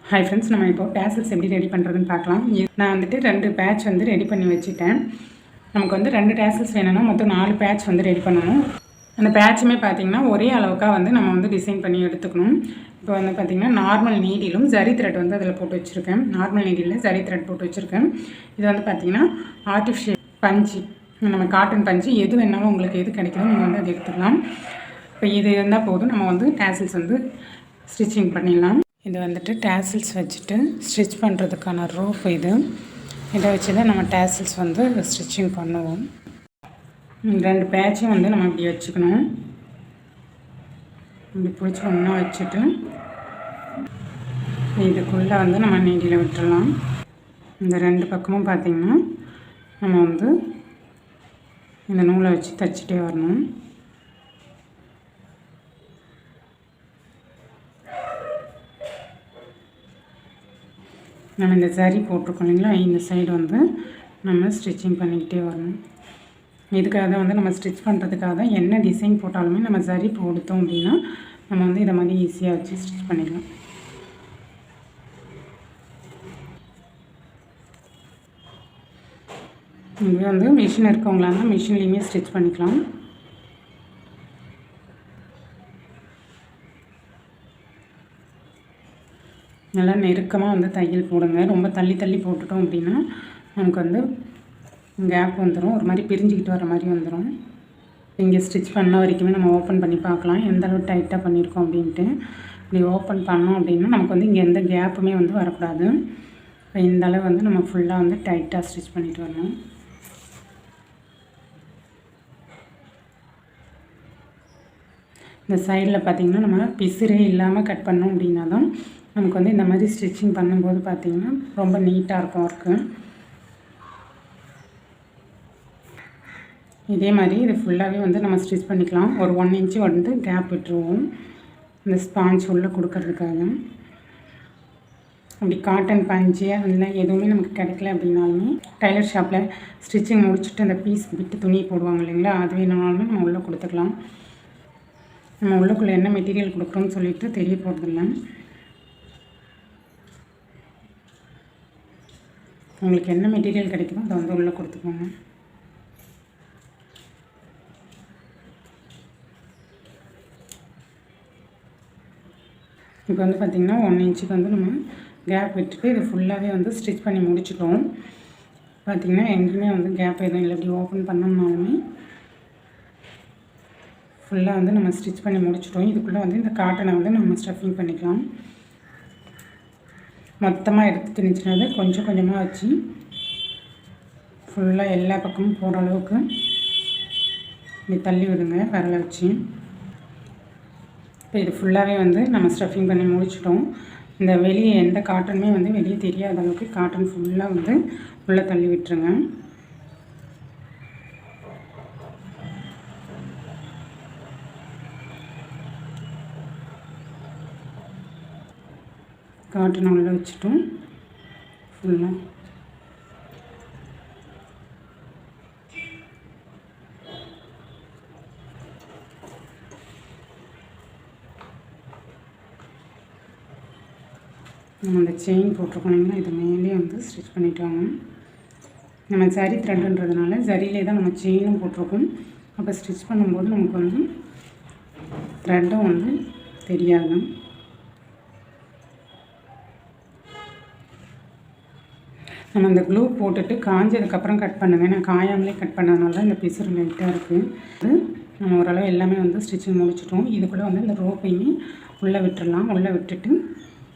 Hi friends, நம்ம இப்போ tassels எப்படி ரெடி பண்ணுறதுன்னு பார்க்கலாம். நான் வந்துட்டு 2 பேட்ச் வந்து ரெடி பண்ணி வச்சுட்டேன். நமக்கு வந்து 2 டேசல்ஸ் வேணும்னா மொத்தம் 4 பேட்ச் வந்து ரெடி பண்ணணும். அந்த பேட்சுமே பார்த்திங்கன்னா ஒரே அளவுக்காக வந்து நம்ம வந்து டிசைன் பண்ணி எடுத்துக்கணும். இப்போ வந்து பார்த்திங்கன்னா நார்மல் நீடிலும் ஜரி த்ரெட் வந்து அதில் போட்டு வச்சுருக்கேன். நார்மல் நீடியில் ஜரி த்ரெட் போட்டு வச்சுருக்கேன். இது வந்து பார்த்திங்கன்னா ஆர்டிஃபிஷியல் பஞ்சு, நம்ம காட்டன் பஞ்சு எது வேணாலும் உங்களுக்கு எது கிடைக்குதோ நீங்கள் வந்து அதை எடுத்துக்கலாம். இப்போ இது இருந்தால் போதும், நம்ம வந்து டேசல்ஸ் வந்து ஸ்டிச்சிங் பண்ணிடலாம். இது வந்துட்டு டேசல்ஸ் வச்சுட்டு ஸ்டிச் பண்ணுறதுக்கான ரோப். இதை வச்சு தான் நம்ம டேசல்ஸ் வந்து ஸ்டிச்சிங் பண்ணுவோம். 2 பேட்சும் வந்து நம்ம இப்படி வச்சுக்கணும். இப்படி பிடிச்சி ஒன்றா வச்சுட்டு இதுக்குள்ளே வந்து நம்ம நீடியில் விட்டுடலாம். இந்த 2 பக்கமும் பார்த்திங்கன்னா நம்ம வந்து இந்த நூலை வச்சு தைச்சிட்டே வரணும். நம்ம இந்த சரி போட்டிருக்கோம் இல்லைங்களா, இந்த சைடு வந்து நம்ம ஸ்டிச்சிங் பண்ணிக்கிட்டே வரணும். இதுக்காக தான் வந்து நம்ம ஸ்டிச் பண்ணுறதுக்காக தான் என்ன டிசைன் போட்டாலுமே நம்ம சரி போடுத்தோம் அப்படின்னா நம்ம வந்து இதை மாதிரி ஈஸியாக வச்சு ஸ்டிச் பண்ணிக்கலாம். இது வந்து மிஷின் இருக்கவங்களா இருந்தால் மிஷின்லேயுமே ஸ்டிச் பண்ணிக்கலாம். நல்லா நெருக்கமாக வந்து தையல் போடுங்க. ரொம்ப தள்ளி தள்ளி போட்டுட்டோம் அப்படின்னா நமக்கு வந்து கேப் வந்துடும், ஒரு மாதிரி பிரிஞ்சுக்கிட்டு வர மாதிரி வந்துடும். இங்கே ஸ்டிச் பண்ண வரைக்குமே நம்ம ஓப்பன் பண்ணி பார்க்கலாம் எந்த அளவு டைட்டாக பண்ணியிருக்கோம் அப்படின்ட்டு. இப்படி ஓப்பன் பண்ணோம் அப்படின்னா நமக்கு வந்து இங்கே எந்த கேப்புமே வந்து வரக்கூடாது. இப்போ இந்த அளவு வந்து நம்ம ஃபுல்லாக வந்து டைட்டாக ஸ்டிச் பண்ணிட்டு வரணும். இந்த சைடில் பார்த்திங்கன்னா நம்ம பிசுறே இல்லாமல் கட் பண்ணோம் அப்படின்னா தான் நமக்கு வந்து இந்த மாதிரி ஸ்டிச்சிங் பண்ணும்போது பார்த்திங்கன்னா ரொம்ப நீட்டாக இருக்கும் ஒர்க்கு. இதே மாதிரி இது ஃபுல்லாகவே வந்து நம்ம ஸ்டிச் பண்ணிக்கலாம். ஒரு 1 இன்ச்சு வந்து கேப் விட்டுருவோம் இந்த ஸ்பாஞ்ச் உள்ளே கொடுக்கறதுக்காக. அப்படி காட்டன் பஞ்சு அதெல்லாம் எதுவுமே நமக்கு கிடைக்கல அப்படின்னாலுமே டைலர் ஷாப்பில் ஸ்டிச்சிங் முடிச்சுட்டு அந்த பீஸ் விட்டு துணி போடுவாங்க இல்லைங்களா, அது வேணுனாலுமே நம்ம உள்ளே கொடுத்துக்கலாம். நம்ம உள்ளுக்குள்ளே என்ன மெட்டீரியல் கொடுக்குறோன்னு சொல்லிட்டு தெரிய போகிறதில்ல. உங்களுக்கு என்ன மெட்டீரியல் கிடைக்குதோ அதை வந்து உள்ளே கொடுத்துக்கோங்க. இப்போ வந்து பார்த்திங்கன்னா 1 இன்ச்சுக்கு வந்து நம்ம கேப் விட்டுட்டு இது ஃபுல்லாகவே வந்து ஸ்டிச் பண்ணி முடிச்சிட்டோம். பார்த்திங்கன்னா எங்கேயுமே வந்து கேப் எதுவும் இல்லை. இப்படி ஓப்பன் பண்ணோம்னாலுமே ஃபுல்லாக வந்து நம்ம ஸ்டிச் பண்ணி முடிச்சிட்டோம். இதுக்குள்ளே வந்து இந்த காட்டனை வந்து நம்ம ஸ்டஃபிங் பண்ணிக்கலாம். மொத்தமாக எடுத்து திணிச்சினது கொஞ்சம் கொஞ்சமாக வச்சு ஃபுல்லாக எல்லா பக்கமும் போகிற அளவுக்கு இப்படி தள்ளி விடுங்க விரலை வச்சு. இப்போ இது ஃபுல்லாகவே வந்து நம்ம ஸ்டஃபிங் பண்ணி முடிச்சிட்டோம். இந்த வெளியே எந்த காட்டனுமே வந்து வெளியே தெரியாத அளவுக்கு காட்டன் ஃபுல்லாக வந்து உள்ளே தள்ளி விட்டுருங்க. காட்டன் உள்ளே வச்சுட்டோம் ஃபுல்லாக. நம்ம அந்த செயின் போட்டிருக்கோம், இது மேலே வந்து ஸ்டிச் பண்ணிட்டாங்க. நம்ம சரி த்ரெட்டுன்றதுனால சரியிலே தான் நம்ம செயினும் போட்டிருக்கோம். அப்போ ஸ்டிச் பண்ணும்போது நமக்கு வந்து த்ரெட்டும் வந்து தெரியாது. நம்ம அந்த க்ளூ போட்டுட்டு காஞ்சதுக்கப்புறம் கட் பண்ணுங்கள். நான் காயாமலே கட் பண்ணதுனால இந்த பிசுறு லைட்டாக இருக்குது. நம்ம ஓரளவு எல்லாமே வந்து ஸ்டிச்சிங் முடிச்சிட்டோம். இதுக்குள்ளே வந்து இந்த ரோப்பையுமே உள்ளே விட்டுடலாம். உள்ளே விட்டுட்டு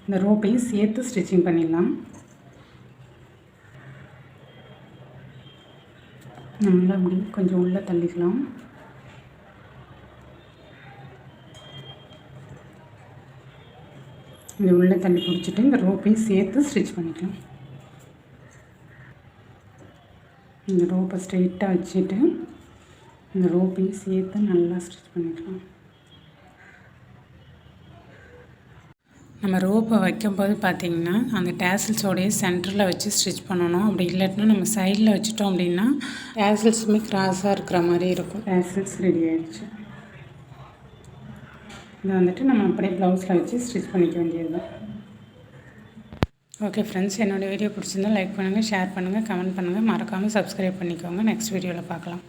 இந்த ரோப்பையும் சேர்த்து ஸ்டிச்சிங் பண்ணிடலாம். நல்லா அப்படி கொஞ்சம் உள்ளே தள்ளிக்கலாம். இது உள்ளே தள்ளி பிடிச்சிட்டு இந்த ரோப்பையும் சேர்த்து ஸ்டிச் பண்ணிக்கலாம். இந்த ரோப்பை ஸ்ட்ரெயிட்டாக வச்சுட்டு இந்த ரோப்பையும் சேர்த்து நல்லா ஸ்டிச் பண்ணிக்கலாம். நம்ம ரோப்பை வைக்கும்போது பார்த்திங்கன்னா அந்த டேசல்ஸோடைய சென்டரில் வச்சு ஸ்டிச் பண்ணணும். அப்படி இல்லாட்டினா நம்ம சைடில் வச்சுட்டோம் அப்படின்னா டேசல்ஸுமே கிராஸாக இருக்கிற மாதிரி இருக்கும். டேசல்ஸ் ரெடி ஆகிடுச்சு. இதை வந்துட்டு நம்ம அப்படியே ப்ளவுஸில் வச்சு ஸ்டிச் பண்ணிக்க வேண்டியது தான். ஓகே ஃப்ரெண்ட்ஸ், என்னோடய வீடியோ பிடிச்சிருந்தால் லைக் பண்ணுங்கள், ஷேர் பண்ணுங்கள், கமெண்ட் பண்ணுங்கள், மறக்காமல் சப்ஸ்கிரைப் பண்ணிக்கோங்க. நெக்ஸ்ட் வீடியோவில் பார்க்கலாம்.